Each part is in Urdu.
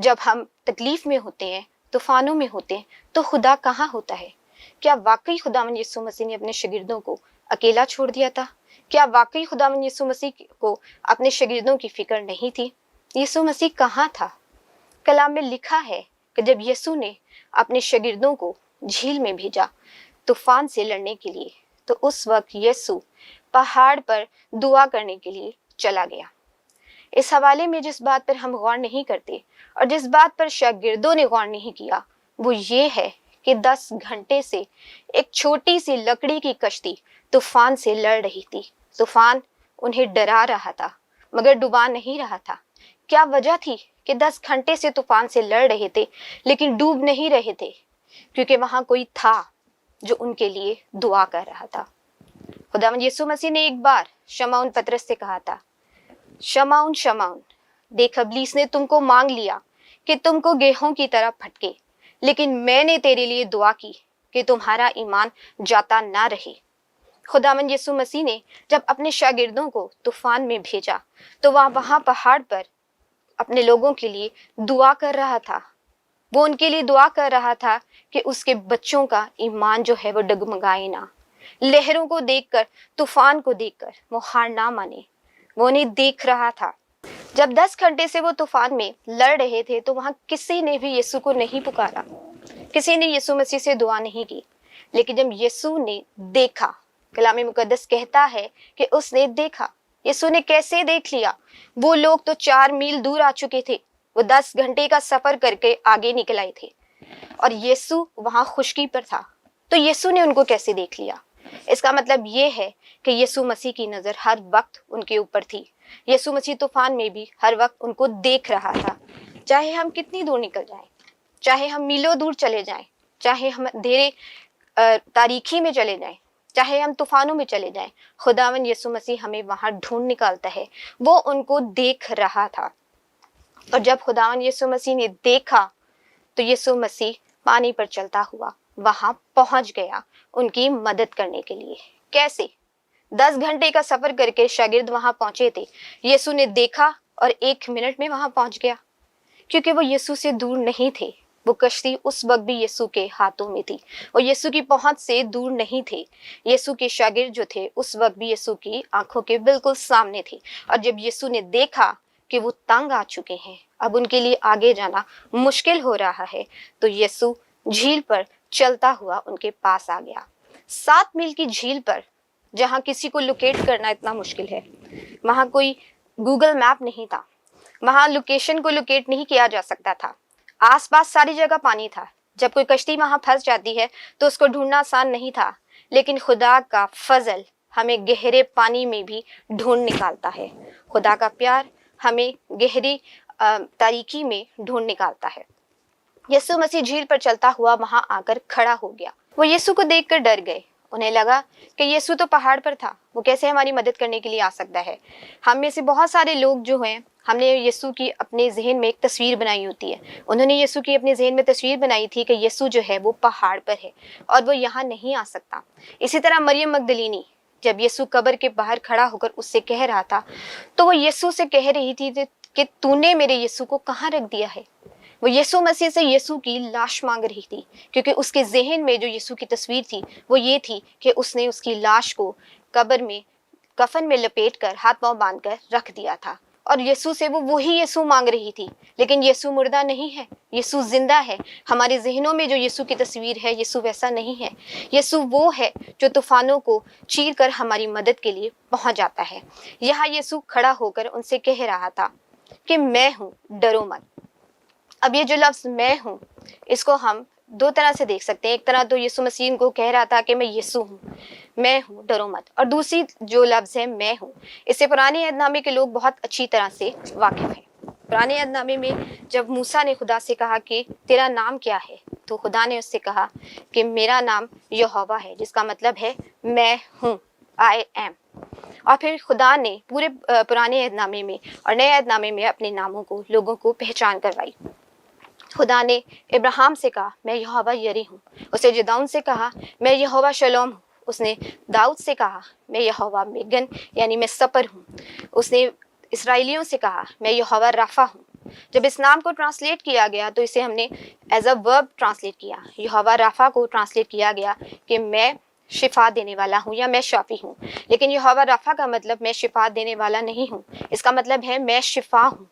جب ہم تکلیف میں ہوتے ہیں، طوفانوں میں ہوتے ہیں، تو خدا کہاں ہوتا ہے؟ کیا واقعی خداوند یسوع مسیح نے اپنے شاگردوں کو اکیلا چھوڑ دیا تھا؟ کیا واقعی خداوند یسوع مسیح کو اپنے شاگردوں کی فکر نہیں تھی؟ یسوع مسیح کہاں تھا؟ کلام میں لکھا ہے کہ جب یسوع نے اپنے شاگردوں کو جھیل میں بھیجا طوفان سے لڑنے کے لیے، تو اس وقت یسوع پہاڑ پر دعا کرنے کے لیے چلا گیا۔ اس حوالے میں جس بات پر ہم غور نہیں کرتے اور جس بات پر شاگردوں نے غور نہیں کیا، وہ یہ ہے کہ 10 گھنٹے سے ایک چھوٹی سی لکڑی کی کشتی طوفان سے لڑ رہی تھی۔ طوفان انہیں ڈرا رہا تھا مگر ڈبا نہیں رہا تھا۔ کیا وجہ تھی کہ 10 گھنٹے سے طوفان سے لڑ رہے تھے لیکن ڈوب نہیں رہے تھے؟ کیونکہ وہاں کوئی تھا جو ان کے لیے دعا کر رہا تھا۔ خداوند یسوع مسیح نے ایک بار شمعون پطرس سے کہا تھا، شمعون شمعون، دیکھ ابلیس نے تم کو مانگ لیا کہ تم کو گیہوں کی طرح پھٹکے، لیکن میں نے تیرے لیے دعا کی کہ تمہارا ایمان جاتا نہ رہے۔ خداوند یسوع مسیح نے جب اپنے شاگردوں کو طوفان میں بھیجا تو وہاں پہاڑ پر اپنے لوگوں کے لیے دعا کر رہا تھا۔ وہ ان کے لیے دعا کر رہا تھا کہ اس کے بچوں کا ایمان جو ہے وہ ڈگمگائے نہ، لہروں کو دیکھ کر، طوفان کو دیکھ کر وہ ہار نہ مانے۔ وہ انہیں دیکھ رہا تھا۔ جب 10 گھنٹے سے وہ طوفان میں لڑ رہے تھے تو وہاں کسی نے بھی یسوع کو نہیں پکارا، کسی نے یسوع مسیح سے دعا نہیں کی۔ لیکن جب یسوع نے دیکھا، کلام مقدس کہتا ہے کہ اس نے دیکھا۔ یسوع نے کیسے دیکھ لیا؟ وہ لوگ تو 4 میل دور آ چکے تھے، وہ 10 گھنٹے کا سفر کر کے آگے نکل آئے تھے اور یسوع وہاں خشکی پر تھا، تو یسوع نے ان کو کیسے دیکھ لیا؟ اس کا مطلب یہ ہے کہ یسوع مسیح کی نظر ہر وقت ان کے اوپر تھی۔ یسوع مسیح طوفان میں بھی ہر وقت ان کو دیکھ رہا تھا۔ چاہے ہم کتنی دور نکل جائیں، چاہے ہم میلوں دور چلے جائیں، چاہے ہم اندھیرے تاریکی میں چلے جائیں، چاہے ہم طوفانوں میں چلے جائیں، خداوند یسوع مسیح ہمیں وہاں ڈھونڈ نکالتا ہے۔ وہ ان کو دیکھ رہا تھا، اور جب خداوند یسوع مسیح نے دیکھا تو یسوع مسیح پانی پر چلتا ہوا وہاں پہنچ گیا ان کی مدد کرنے کے لیے۔ کیسے؟ 10 گھنٹے کا سفر کر کے شاگرد وہاں پہنچے تھے، یسوع نے دیکھا اور 1 منٹ میں وہاں پہنچ گیا، کیونکہ وہ یسوع سے دور نہیں تھے۔ وہ کشتی اس وقت بھی یسوع کے ہاتھوں میں تھی، وہ یسوع کی پہنچ سے دور نہیں تھے۔ یسوع کے شاگرد جو تھے اس وقت بھی یسوع کی آنکھوں کے بالکل سامنے تھے، اور جب یسوع نے دیکھا کہ وہ تنگ آ چکے ہیں، اب ان کے لیے آگے جانا مشکل ہو رہا ہے، تو یسوع جھیل پر چلتا ہوا ان کے پاس آ گیا۔ 7 میل کی جھیل پر، جہاں کسی کو لوکیٹ کرنا اتنا مشکل ہے، وہاں کوئی گوگل میپ نہیں تھا، وہاں لوکیشن کو لوکیٹ نہیں کیا جا سکتا تھا، آس پاس ساری جگہ پانی تھا۔ جب کوئی کشتی وہاں پھنس جاتی ہے تو اس کو ڈھونڈنا آسان نہیں تھا، لیکن خدا کا فضل ہمیں گہرے پانی میں بھی ڈھونڈ نکالتا ہے۔ خدا کا پیار ہمیں گہری تاریکی میں ڈھونڈ نکالتا ہے۔ یسوع مسیح جھیل پر چلتا ہوا وہاں آ کر کھڑا ہو گیا۔ وہ یسوع کو دیکھ کر ڈر گئے، انہیں لگا کہ یسوع تو پہاڑ پر تھا، وہ کیسے ہماری مدد کرنے کے لیے آ سکتا ہے۔ ہم میں سے بہت سارے لوگ جو ہیں، ہم نے یسوع کی اپنے ذہن میں ایک تصویر بنائی ہوتی ہے۔ انہوں نے یسوع کی اپنے ذہن میں تصویر بنائی تھی کہ یسوع جو ہے وہ پہاڑ پر ہے اور وہ یہاں نہیں آ سکتا۔ اسی طرح مریم مگدلینی جب یسوع قبر کے باہر کھڑا ہو کر اس سے کہہ رہا تھا، تو وہ یسوع سے کہہ رہی تھی کہ تو نے میرے یسوع کو کہاں رکھ دیا ہے۔ وہ یسوع مسیح سے یسوع کی لاش مانگ رہی تھی، کیونکہ اس کے ذہن میں جو یسوع کی تصویر تھی وہ یہ تھی کہ اس نے اس کی لاش کو قبر میں کفن میں لپیٹ کر ہاتھ پاؤں باندھ کر رکھ دیا تھا، اور یسوع سے وہ وہی یسوع مانگ رہی تھی۔ لیکن یسوع مردہ نہیں ہے، یسوع زندہ ہے۔ ہمارے ذہنوں میں جو یسوع کی تصویر ہے، یسوع ویسا نہیں ہے۔ یسوع وہ ہے جو طوفانوں کو چیر کر ہماری مدد کے لیے پہنچ جاتا ہے۔ یہاں یسوع کھڑا ہو کر ان سے کہہ رہا تھا کہ میں ہوں، ڈرو مت۔ اب یہ جو لفظ میں ہوں، اس کو ہم 2 طرح سے دیکھ سکتے ہیں۔ ایک طرح تو یسوع مسیح کو کہہ رہا تھا کہ میں یسوع ہوں، میں ہوں، ڈرو مت۔ اور دوسری جو لفظ ہے میں ہوں، اس سے پرانے عہد نامے کے لوگ بہت اچھی طرح سے واقف ہیں۔ پرانے عہد نامے میں جب موسیٰ نے خدا سے کہا کہ تیرا نام کیا ہے، تو خدا نے اس سے کہا کہ میرا نام یہوہ ہے، جس کا مطلب ہے میں ہوں، آئی ایم۔ اور پھر خدا نے پورے پرانے عہد نامے میں اور نئے عہد نامے میں اپنے ناموں کو لوگوں کو پہچان کروائی۔ خدا نے ابراہیم سے کہا میں یہوہ یری ہوں، اس نے جدعون سے کہا میں یہوہ شلوم ہوں، اس نے داؤد سے کہا میں یہوہ مگن یعنی میں سپر ہوں، اس نے اسرائیلیوں سے کہا میں یہوہ رافع ہوں۔ جب اس نام کو ٹرانسلیٹ کیا گیا تو اسے ہم نے ایز اے ورب ٹرانسلیٹ کیا. یہوہ رافع کو ٹرانسلیٹ کیا گیا کہ میں شفا دینے والا ہوں یا میں شافی ہوں. لیکن یہوہ رافع کا مطلب میں شفا دینے والا نہیں ہوں. اس کا مطلب ہے میں شفا ہوں.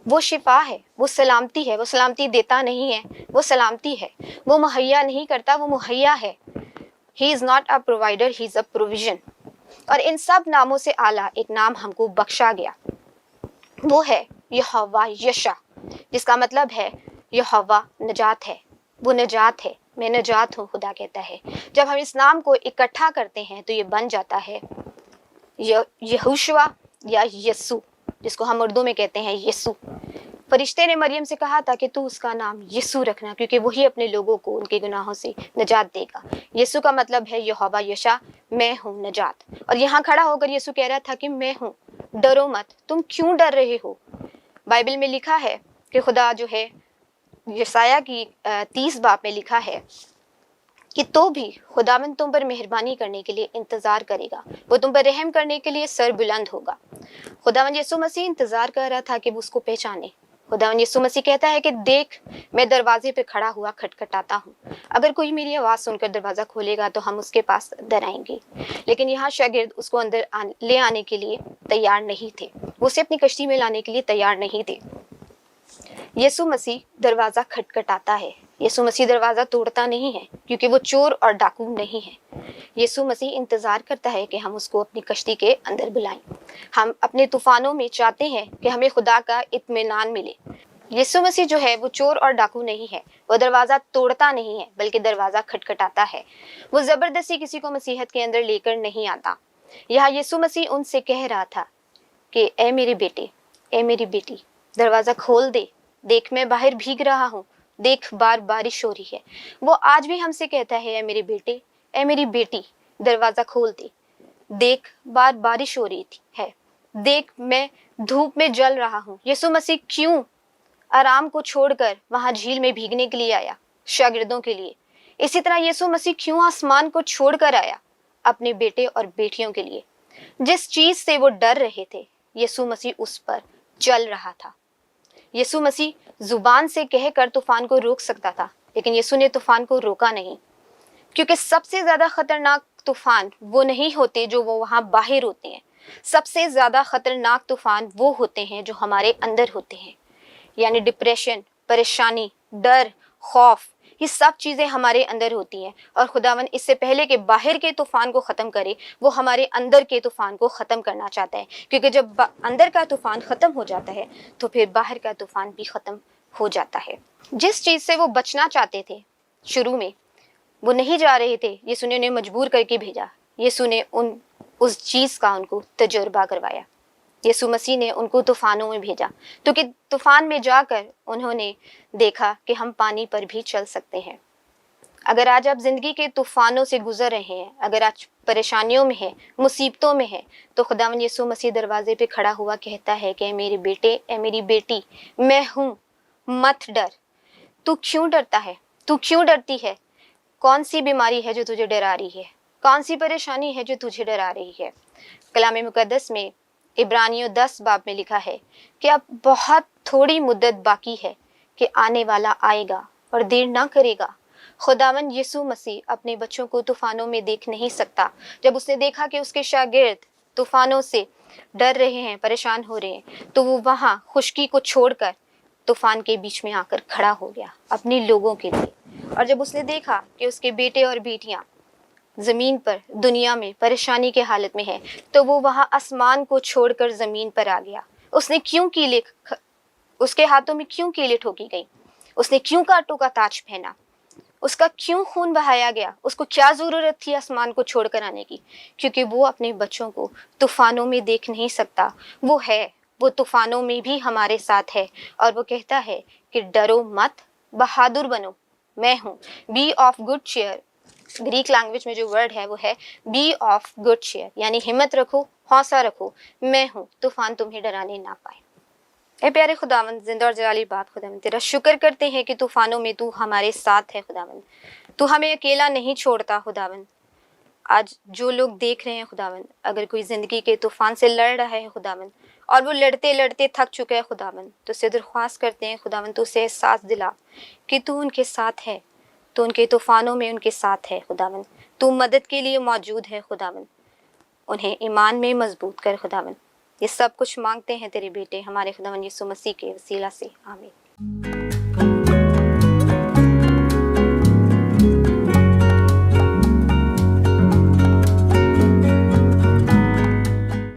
وہ شفا ہے, وہ سلامتی ہے. وہ سلامتی دیتا نہیں ہے, وہ سلامتی ہے. وہ مہیا نہیں کرتا, وہ مہیا ہے. He is not a provider, he is a provision. اور ان سب ناموں سے اعلیٰ ایک نام ہم کو بخشا گیا, وہ ہے یہوہ یشع, جس کا مطلب ہے یہوہ نجات ہے. وہ نجات ہے, میں نجات ہوں, خدا کہتا ہے. جب ہم اس نام کو اکٹھا کرتے ہیں تو یہ بن جاتا ہے یہوشوا یا یسوع, جس کو ہم اردو میں کہتے ہیں یسوع. فرشتے نے مریم سے کہا تھا کہ تو اس کا نام یسوع رکھنا, کیونکہ وہی اپنے لوگوں کو ان کے گناہوں سے نجات دے گا. یسوع کا مطلب ہے یہوہ یشع, میں ہوں نجات. اور یہاں کھڑا ہو کر یسوع کہہ رہا تھا کہ میں ہوں, ڈرو مت. تم کیوں ڈر رہے ہو؟ بائبل میں لکھا ہے کہ خدا جو ہے یسایہ کی 30 باب میں لکھا ہے کہ تو بھی خداوند تم پر مہربانی کرنے کے لیے انتظار کرے گا, وہ تم پر رحم کرنے کے لیے سر بلند ہوگا. خداوند یسوع مسیح انتظار کر رہا تھا کہ وہ اس کو پہچانے. خداوند یسوع مسیح کہتا ہے کہ دیکھ میں دروازے پہ کھڑا ہوا کھٹکھٹاتا ہوں, اگر کوئی میری آواز سن کر دروازہ کھولے گا تو ہم اس کے پاس اندر آئیں گے. لیکن یہاں شاگرد اس کو اندر لے آنے کے لیے تیار نہیں تھے, وہ اسے اپنی کشتی میں لانے کے لیے تیار نہیں تھے. یسوع مسیح دروازہ کھٹکھٹاتا ہے. یسوع مسیح دروازہ توڑتا نہیں ہے, کیونکہ وہ چور اور ڈاکو نہیں ہے. یسوع مسیح انتظار کرتا ہے کہ ہم اس کو اپنی کشتی کے اندر بلائیں. ہم اپنے طوفانوں میں چاہتے ہیں کہ ہمیں خدا کا اطمینان ملے. یسوع مسیح جو ہے وہ چور اور ڈاکو نہیں ہے, وہ دروازہ توڑتا نہیں ہے بلکہ دروازہ کھٹکھٹاتا ہے. وہ زبردستی کسی کو مسیحیت کے اندر لے کر نہیں آتا. یہاں یسوع مسیح ان سے کہہ رہا تھا کہ اے میرے بیٹے, اے میری بیٹی, دروازہ کھول دے. دیکھ میں باہر بھیگ رہا ہوں, دیکھ بار بارش ہو رہی ہے. وہ آج بھی ہم سے کہتا ہے اے میرے بیٹے, اے میری بیٹی, دروازہ کھول دے. دیکھ بار بارش ہو رہی ہے, دیکھ میں دھوپ میں جل رہا ہوں. یسوع مسیح کیوں آرام کو چھوڑ کر وہاں جھیل میں بھیگنے کے لیے آیا شاگردوں کے لیے؟ اسی طرح یسوع مسیح کیوں آسمان کو چھوڑ کر آیا اپنے بیٹے اور بیٹیوں کے لیے؟ جس چیز سے وہ ڈر رہے تھے یسوع مسیح اس پر چل رہا تھا. یسوع مسیح زبان سے کہہ کر طوفان کو روک سکتا تھا, لیکن یسوع نے طوفان کو روکا نہیں, کیونکہ سب سے زیادہ خطرناک طوفان وہ نہیں ہوتے جو وہ وہاں باہر ہوتے ہیں. سب سے زیادہ خطرناک طوفان وہ ہوتے ہیں جو ہمارے اندر ہوتے ہیں. یعنی ڈپریشن, پریشانی, ڈر, خوف, یہ سب چیزیں ہمارے اندر ہوتی ہیں. اور خداوند اس سے پہلے کہ باہر کے طوفان کو ختم کرے, وہ ہمارے اندر کے طوفان کو ختم کرنا چاہتا ہے. کیونکہ جب اندر کا طوفان ختم ہو جاتا ہے تو پھر باہر کا طوفان بھی ختم ہو جاتا ہے. جس چیز سے وہ بچنا چاہتے تھے شروع میں, وہ نہیں جا رہے تھے, یسوع نے انہیں مجبور کر کے بھیجا. یسوع نے اس چیز کا ان کو تجربہ کروایا. یسوع مسیح نے ان کو طوفانوں میں بھیجا, تو کہ طوفان میں جا کر انہوں نے دیکھا کہ ہم پانی پر بھی چل سکتے ہیں. اگر آج آپ زندگی کے طوفانوں سے گزر رہے ہیں, اگر آج پریشانیوں میں ہیں, مصیبتوں میں ہیں, تو خداوند یسوع مسیح دروازے پہ کھڑا ہوا کہتا ہے کہ اے میرے بیٹے, اے میری بیٹی, میں ہوں, مت ڈر. تو کیوں ڈرتا ہے؟ تو کیوں ڈرتی ہے؟ کون سی بیماری ہے جو تجھے ڈرا رہی ہے؟ کون سی پریشانی ہے جو تجھے ڈرا رہی ہے؟ کلام مقدس میں عبرانیوں 10 باب میں لکھا ہے کہ اب بہت تھوڑی مدت باقی ہے کہ آنے والا آئے گا اور دیر نہ کرے گا. خداوند یسوع مسیح اپنے بچوں کو طوفانوں میں دیکھ نہیں سکتا. جب اس نے دیکھا کہ اس کے شاگرد طوفانوں سے ڈر رہے ہیں, پریشان ہو رہے ہیں, تو وہ وہاں خشکی کو چھوڑ کر طوفان کے بیچ میں آ کر کھڑا ہو گیا اپنے لوگوں کے لیے. اور جب اس نے دیکھا کہ اس کے بیٹے اور بیٹیاں زمین پر دنیا میں پریشانی کے حالت میں ہے, تو وہ وہاں آسمان کو چھوڑ کر زمین پر آ گیا. اس نے کیوں کیلے, اس کے ہاتھوں میں کیوں کیلے ٹھوکی گئی؟ اس نے کیوں کانٹوں کا تاج پہنا؟ اس کا کیوں خون بہایا گیا؟ اس کو کیا ضرورت تھی آسمان کو چھوڑ کر آنے کی؟ کیونکہ وہ اپنے بچوں کو طوفانوں میں دیکھ نہیں سکتا. وہ ہے, وہ طوفانوں میں بھی ہمارے ساتھ ہے, اور وہ کہتا ہے کہ ڈرو مت, بہادر بنو, میں ہوں. Be of good cheer, Greek language میں جو ورڈ ہے وہ ہے بی آف گڈ چیئر, یعنی ہمت رکھو, حوصلہ رکھو, میں ہوں, طوفان تمہیں ڈرانے نہ پائے. اے پیارے خداوند, زندہ اور جلالی باپ خداوند, تیرا شکر کرتے ہیں کہ طوفانوں میں تو ہمارے ساتھ ہے خداوند. تو ہمیں اکیلا نہیں چھوڑتا خداوند. آج جو لوگ دیکھ رہے ہیں خداوند, اگر کوئی زندگی کے طوفان سے لڑ رہا ہے خداوند, اور وہ لڑتے لڑتے تھک چکا ہے خداوند، تو اسے درخواست کرتے ہیں خداوند تو اسے احساس دلا کہ تو ان کے ساتھ ہے، تو ان کے طوفانوں میں ان کے ساتھ ہے خداوند، تو مدد کے لیے موجود ہے خداوند، انہیں ایمان میں مضبوط کر خداوند۔ یہ سب کچھ مانگتے ہیں تیرے بیٹے ہمارے خداوند یسوع مسیح کے وسیلہ سے، آمین۔